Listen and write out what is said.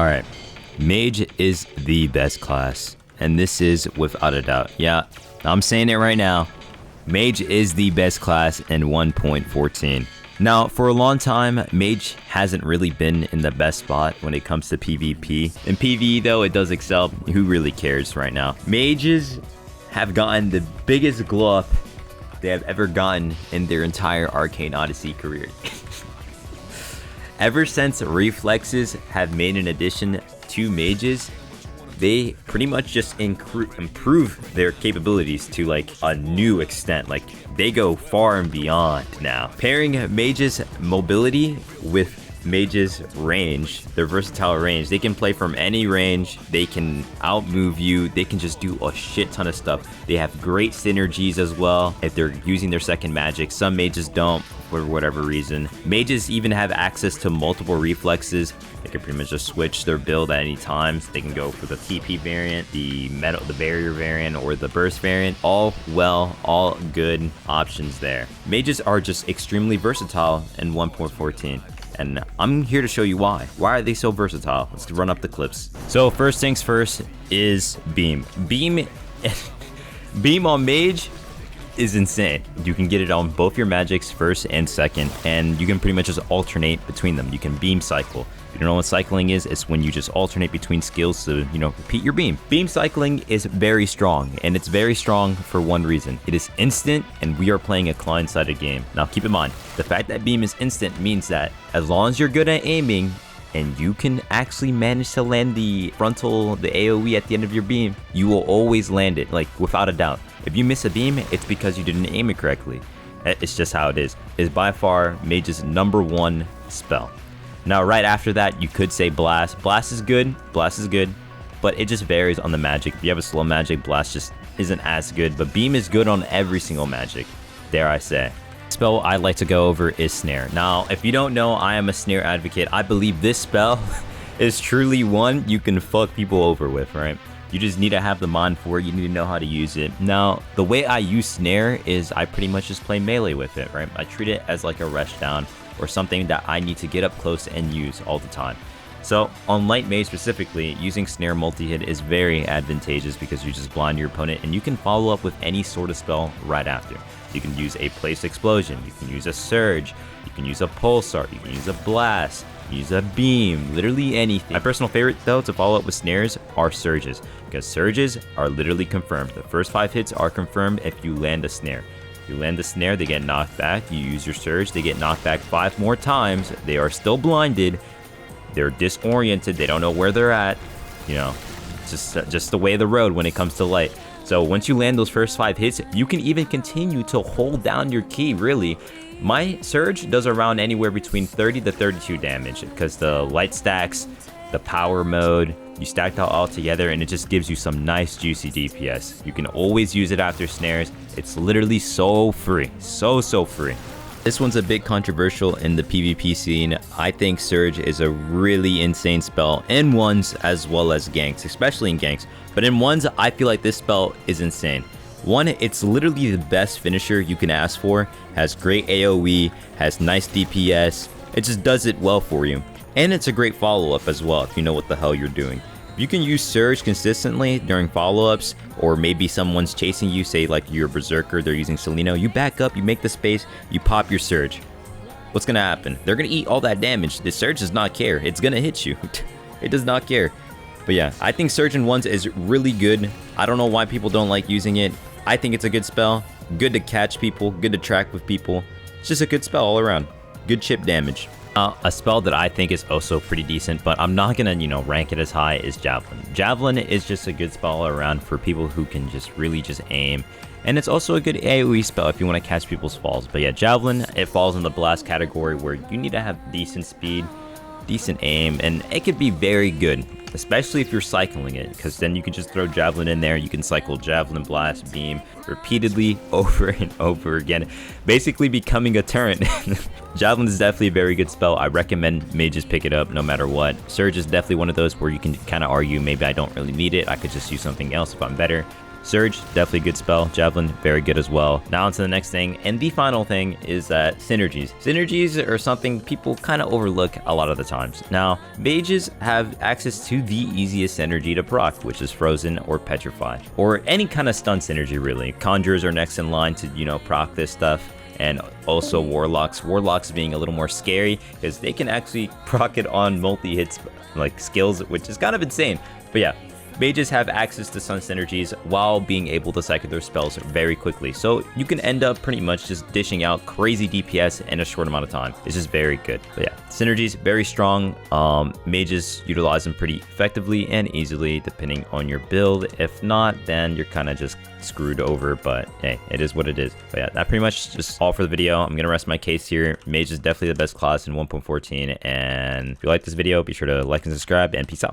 Alright, Mage is the best class, and this is without a doubt. Yeah, I'm saying it right now. Mage is the best class in 1.14. Now, for a long time, Mage hasn't really been in the best spot when it comes to PvP. In PvE though, it does excel. Who really cares right now? Mages have gotten the biggest glow up they have ever gotten in their entire Arcane Odyssey career. Ever since reflexes have made an addition to mages, they pretty much just improve their capabilities to like a new extent. Like they go far and beyond now. Pairing mages mobility with mages range, their versatile range, they can play from any range, they can outmove you, they can just do a shit ton of stuff. They have great synergies as well if they're using their second magic. Some mages don't for whatever reason. Mages even have access to multiple reflexes. They can pretty much just switch their build at any time. So they can go for the TP variant, the barrier variant, or the burst variant. All good options there. Mages are just extremely versatile in 1.14. And I'm here to show you why. Why are they so versatile? Let's run up the clips. So first things first is Beam. Beam on Mage is insane. You can get it on both your magics, first and second, and you can pretty much just alternate between them. You can beam cycle. If you don't know what cycling is, it's when you just alternate between skills to, repeat your beam. Beam cycling is very strong, and it's very strong for one reason. It is instant, and we are playing a client-sided game. Now keep in mind, the fact that beam is instant means that as long as you're good at aiming, and you can actually manage to land the frontal, the AoE at the end of your beam, you will always land it, like without a doubt. If you miss a beam, it's because you didn't aim it correctly. It's just how it is. It's by far Mage's #1 spell. Now, right after that, you could say Blast. Blast is good, but it just varies on the magic. If you have a slow magic, Blast just isn't as good, but Beam is good on every single magic, dare I say. Spell I'd like to go over is Snare. Now, if you don't know, I am a Snare advocate. I believe this spell is truly one you can fuck people over with, right? You just need to have the mind for it. You need to know how to use it. Now, the way I use Snare is I pretty much just play melee with it, right? I treat it as like a rush down or something that I need to get up close and use all the time. So on light mage specifically, using Snare multi-hit is very advantageous because you just blind your opponent and you can follow up with any sort of spell right after. You can use a place explosion, you can use a surge, you can use a pulsar, you can use a blast, use a beam, literally anything. My personal favorite though to follow up with snares are surges, because surges are literally confirmed. The first 5 hits are confirmed if you land a snare. If you land the snare, they get knocked back. You use your surge, they get knocked back 5 more times. They are still blinded. They're disoriented. They don't know where they're at. Just the way of the road when it comes to light. So once you land those first 5 hits, you can even continue to hold down your key, really. My surge does around anywhere between 30 to 32 damage because the light stacks, the power mode, you stack that all together and it just gives you some nice juicy DPS. You can always use it after snares. It's literally so free, so free. This one's a bit controversial in the PvP scene. I think Surge is a really insane spell in ones as well as ganks, especially in ganks. But in ones, I feel like this spell is insane. One, it's literally the best finisher you can ask for. Has great AoE, has nice DPS. It just does it well for you. And it's a great follow-up as well if you know what the hell you're doing. If you can use Surge consistently during follow-ups, or maybe someone's chasing you, say like you're a Berserker, they're using Seleno, you back up, you make the space, you pop your Surge. What's gonna happen? They're gonna eat all that damage. The Surge does not care. It's gonna hit you. It does not care. But yeah, I think Surge in ones is really good. I don't know why people don't like using it. I think it's a good spell. Good to catch people, good to track with people. It's just a good spell all around. Good chip damage. A spell that I think is also pretty decent, but I'm not gonna, rank it as high, is Javelin. Javelin is just a good spell all around for people who can just really aim. And it's also a good AoE spell if you want to catch people's falls. But yeah, Javelin, it falls in the blast category where you need to have decent speed, decent aim, and it could be very good. Especially if you're cycling it, because then you can just throw Javelin in there. You can cycle Javelin, Blast, Beam repeatedly over and over again, basically becoming a turret. Javelin is definitely a very good spell. I recommend mages pick it up no matter what. Surge is definitely one of those where you can kind of argue, maybe I don't really need it. I could just use something else if I'm better. Surge, definitely a good spell. Javelin, very good as well. Now on to the next thing, and the final thing is that Synergies. Synergies are something people kind of overlook a lot of the times. Now, mages have access to the easiest synergy to proc, which is Frozen or Petrify, or any kind of stun synergy really. Conjurers are next in line to, you know, proc this stuff. And also Warlocks being a little more scary because they can actually proc it on multi-hits like skills, which is kind of insane. But yeah, mages have access to stun synergies while being able to cycle their spells very quickly. So you can end up pretty much just dishing out crazy DPS in a short amount of time. It's just very good. But yeah, synergies, very strong. Mages utilize them pretty effectively and easily depending on your build. If not, then you're kind of just screwed over, but hey, it is what it is. But yeah, that pretty much just all for the video. I'm gonna rest my case here. Mage is definitely the best class in 1.14, and if you like this video, be sure to like and subscribe, and peace out.